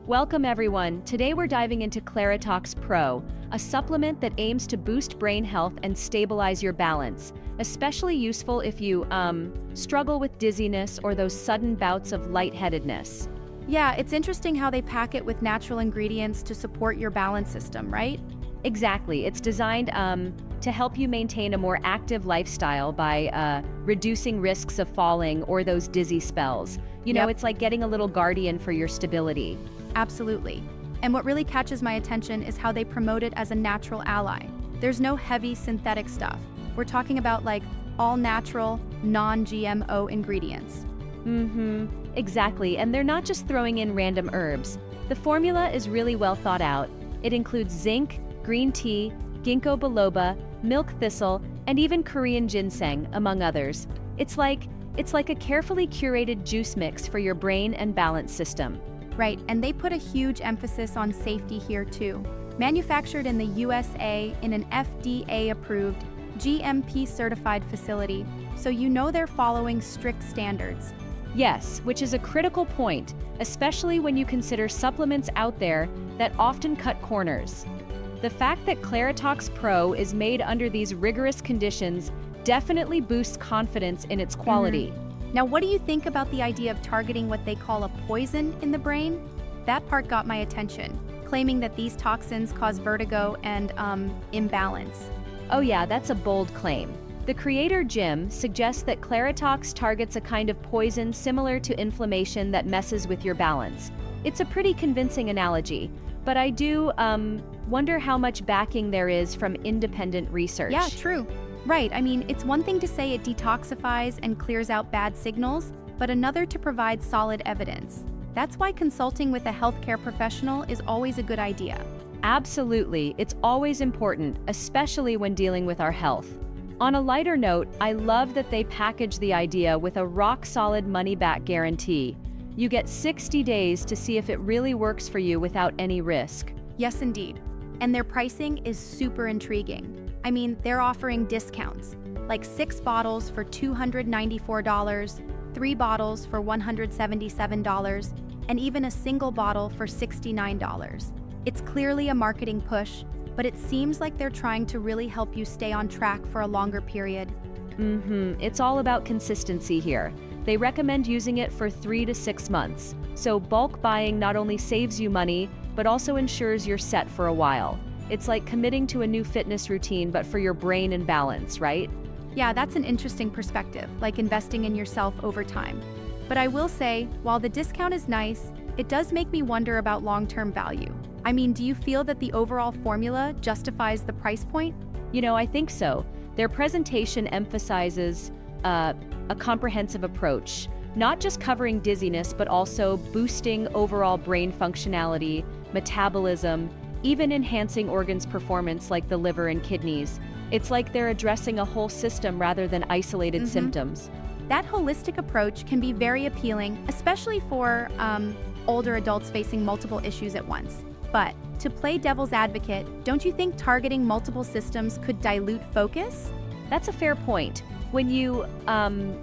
Welcome everyone. Today we're diving into Claritox Pro, a supplement that aims to boost brain health and stabilize your balance, especially useful if you struggle with dizziness or those sudden bouts of lightheadedness. Yeah, it's interesting how they pack it with natural ingredients to support your balance system, right? Exactly. It's designed to help you maintain a more active lifestyle by reducing risks of falling or those dizzy spells. Yep. It's like getting a little guardian for your stability. Absolutely. And what really catches my attention is how they promote it as a natural ally. There's no heavy synthetic stuff. We're talking about all natural, non-GMO ingredients. Exactly. And they're not just throwing in random herbs. The formula is really well thought out. It includes zinc, green tea, ginkgo biloba, milk thistle, and even Korean ginseng, among others. It's like a carefully curated juice mix for your brain and balance system. Right, and they put a huge emphasis on safety here too. Manufactured in the USA in an FDA-approved, GMP-certified facility, so you know they're following strict standards. Yes, which is a critical point, especially when you consider supplements out there that often cut corners. The fact that Claritox Pro is made under these rigorous conditions definitely boosts confidence in its quality. Now, what do you think about the idea of targeting what they call a poison in the brain? That part got my attention, claiming that these toxins cause vertigo and, imbalance. Oh yeah, that's a bold claim. The creator, Jim, suggests that Claritox targets a kind of poison similar to inflammation that messes with your balance. It's a pretty convincing analogy, but I do, wonder how much backing there is from independent research. Yeah, true. Right, I mean, it's one thing to say it detoxifies and clears out bad signals, but another to provide solid evidence. That's why consulting with a healthcare professional is always a good idea. Absolutely, it's always important, especially when dealing with our health. On a lighter note, I love that they package the idea with a rock-solid money-back guarantee. You get 60 days to see if it really works for you without any risk. Yes, indeed. And their pricing is super intriguing. I mean, they're offering discounts, like 6 bottles for $294, 3 bottles for $177, and even a single bottle for $69. It's clearly a marketing push, but it seems like they're trying to really help you stay on track for a longer period. It's all about consistency here. They recommend using it for 3 to 6 months. So bulk buying not only saves you money, but also ensures you're set for a while. It's like committing to a new fitness routine, but for your brain and balance, right? Yeah, that's an interesting perspective, like investing in yourself over time. But I will say, while the discount is nice, it does make me wonder about long-term value. I mean, do you feel that the overall formula justifies the price point? I think so. Their presentation emphasizes a comprehensive approach, not just covering dizziness, but also boosting overall brain functionality, metabolism, even enhancing organs' performance like the liver and kidneys. It's like they're addressing a whole system rather than isolated symptoms. That holistic approach can be very appealing, especially for older adults facing multiple issues at once. But to play devil's advocate, don't you think targeting multiple systems could dilute focus? That's a fair point. When you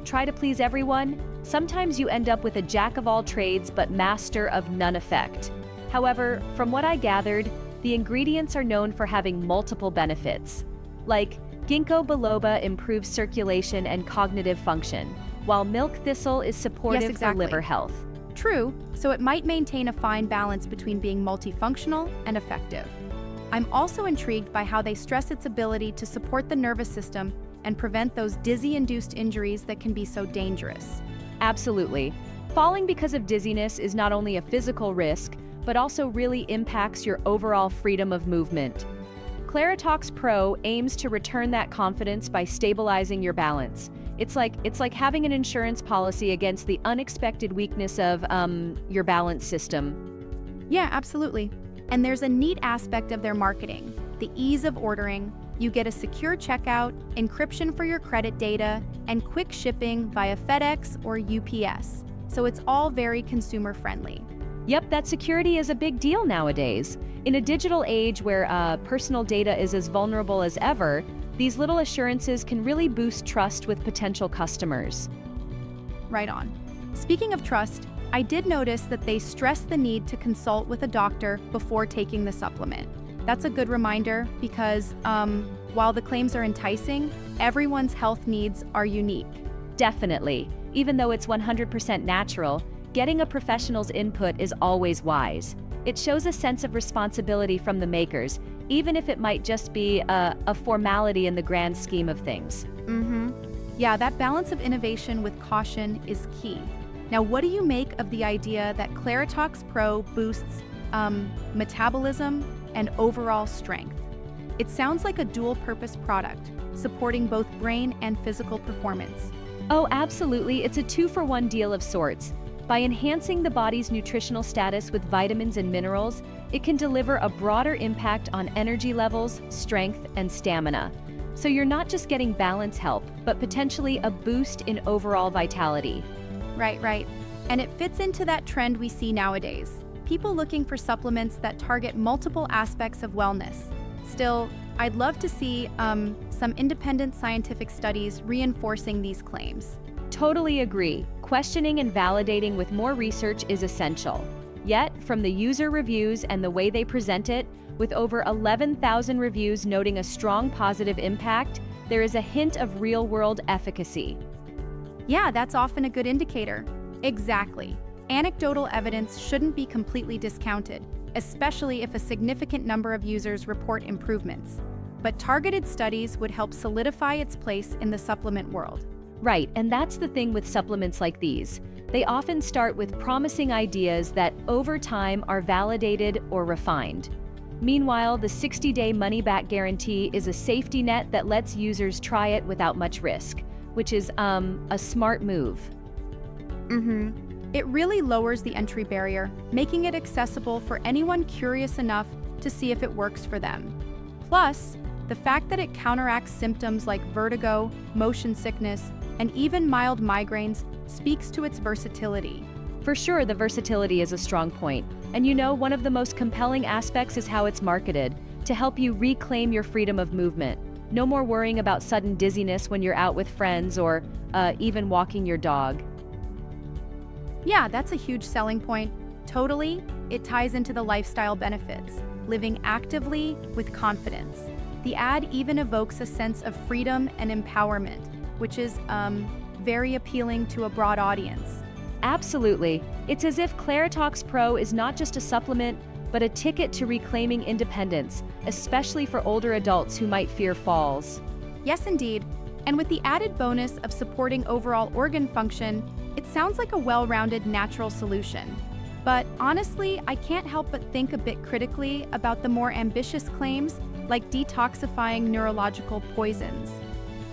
try to please everyone, sometimes you end up with a jack of all trades but master of none effect. However, from what I gathered, the ingredients are known for having multiple benefits. Like, ginkgo biloba improves circulation and cognitive function, while milk thistle is supportive Yes, exactly. for liver health. True, so it might maintain a fine balance between being multifunctional and effective. I'm also intrigued by how they stress its ability to support the nervous system and prevent those dizzy-induced injuries that can be so dangerous. Absolutely. Falling because of dizziness is not only a physical risk, but also really impacts your overall freedom of movement. Claritox Pro aims to return that confidence by stabilizing your balance. It's like having an insurance policy against the unexpected weakness of your balance system. Yeah, absolutely. And there's a neat aspect of their marketing, the ease of ordering. You get a secure checkout, encryption for your credit data, and quick shipping via FedEx or UPS. So it's all very consumer-friendly. Yep, that security is a big deal nowadays. In a digital age where personal data is as vulnerable as ever, these little assurances can really boost trust with potential customers. Right on. Speaking of trust, I did notice that they stress the need to consult with a doctor before taking the supplement. That's a good reminder because while the claims are enticing, everyone's health needs are unique. Definitely. Even though it's 100% natural, getting a professional's input is always wise. It shows a sense of responsibility from the makers, even if it might just be a formality in the grand scheme of things. Yeah, that balance of innovation with caution is key. Now, what do you make of the idea that Claritox Pro boosts metabolism and overall strength? It sounds like a dual-purpose product, supporting both brain and physical performance. Oh, absolutely. It's a two-for-one deal of sorts. By enhancing the body's nutritional status with vitamins and minerals, it can deliver a broader impact on energy levels, strength, and stamina. So you're not just getting balance help, but potentially a boost in overall vitality. Right. And it fits into that trend we see nowadays. People looking for supplements that target multiple aspects of wellness. Still, I'd love to see some independent scientific studies reinforcing these claims. Totally agree. Questioning and validating with more research is essential. Yet, from the user reviews and the way they present it, with over 11,000 reviews noting a strong positive impact, there is a hint of real-world efficacy. Yeah, that's often a good indicator. Exactly. Anecdotal evidence shouldn't be completely discounted, especially if a significant number of users report improvements. But targeted studies would help solidify its place in the supplement world. Right, and that's the thing with supplements like these. They often start with promising ideas that, over time, are validated or refined. Meanwhile, the 60-day money-back guarantee is a safety net that lets users try it without much risk, which is, a smart move. It really lowers the entry barrier, making it accessible for anyone curious enough to see if it works for them. Plus, the fact that it counteracts symptoms like vertigo, motion sickness, and even mild migraines speaks to its versatility. For sure, the versatility is a strong point. And you know, one of the most compelling aspects is how it's marketed, to help you reclaim your freedom of movement. No more worrying about sudden dizziness when you're out with friends or even walking your dog. Yeah, that's a huge selling point. Totally, it ties into the lifestyle benefits, living actively with confidence. The ad even evokes a sense of freedom and empowerment, which is very appealing to a broad audience. Absolutely. It's as if Claritox Pro is not just a supplement, but a ticket to reclaiming independence, especially for older adults who might fear falls. Yes, indeed. And with the added bonus of supporting overall organ function, it sounds like a well-rounded natural solution. But honestly, I can't help but think a bit critically about the more ambitious claims like detoxifying neurological poisons.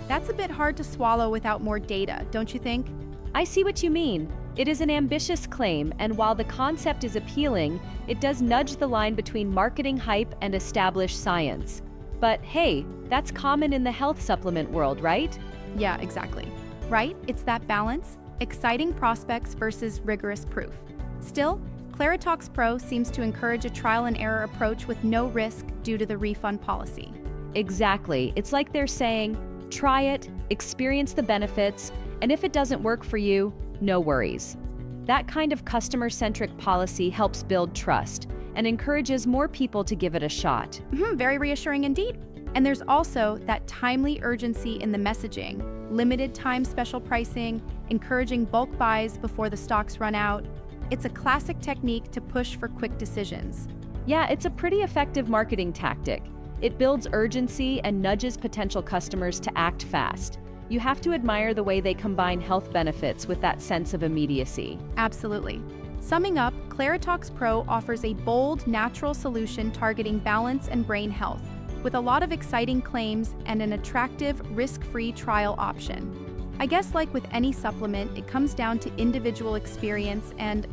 That's a bit hard to swallow without more data, don't you think? I see what you mean. It is an ambitious claim, and while the concept is appealing, it does nudge the line between marketing hype and established science. But hey, that's common in the health supplement world, right? Yeah, exactly. Right? It's that balance, exciting prospects versus rigorous proof. Still, Claritox Pro seems to encourage a trial-and-error approach with no risk due to the refund policy. Exactly. It's like they're saying, try it, experience the benefits, and if it doesn't work for you, no worries. That kind of customer-centric policy helps build trust and encourages more people to give it a shot. Very reassuring indeed. And there's also that timely urgency in the messaging, limited time special pricing, encouraging bulk buys before the stocks run out. It's a classic technique to push for quick decisions. Yeah, it's a pretty effective marketing tactic. It builds urgency and nudges potential customers to act fast. You have to admire the way they combine health benefits with that sense of immediacy. Absolutely. Summing up, Claritox Pro offers a bold, natural solution targeting balance and brain health, with a lot of exciting claims and an attractive, risk-free trial option. I guess like with any supplement, it comes down to individual experience and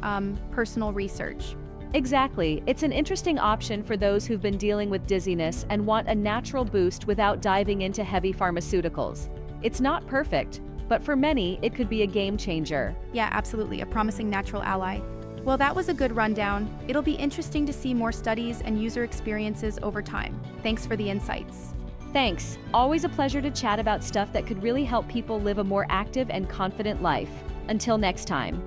personal research. Exactly. It's an interesting option for those who've been dealing with dizziness and want a natural boost without diving into heavy pharmaceuticals. It's not perfect, but for many, it could be a game changer. Yeah, absolutely, a promising natural ally. Well, that was a good rundown. It'll be interesting to see more studies and user experiences over time. Thanks for the insights. Thanks. Always a pleasure to chat about stuff that could really help people live a more active and confident life. Until next time.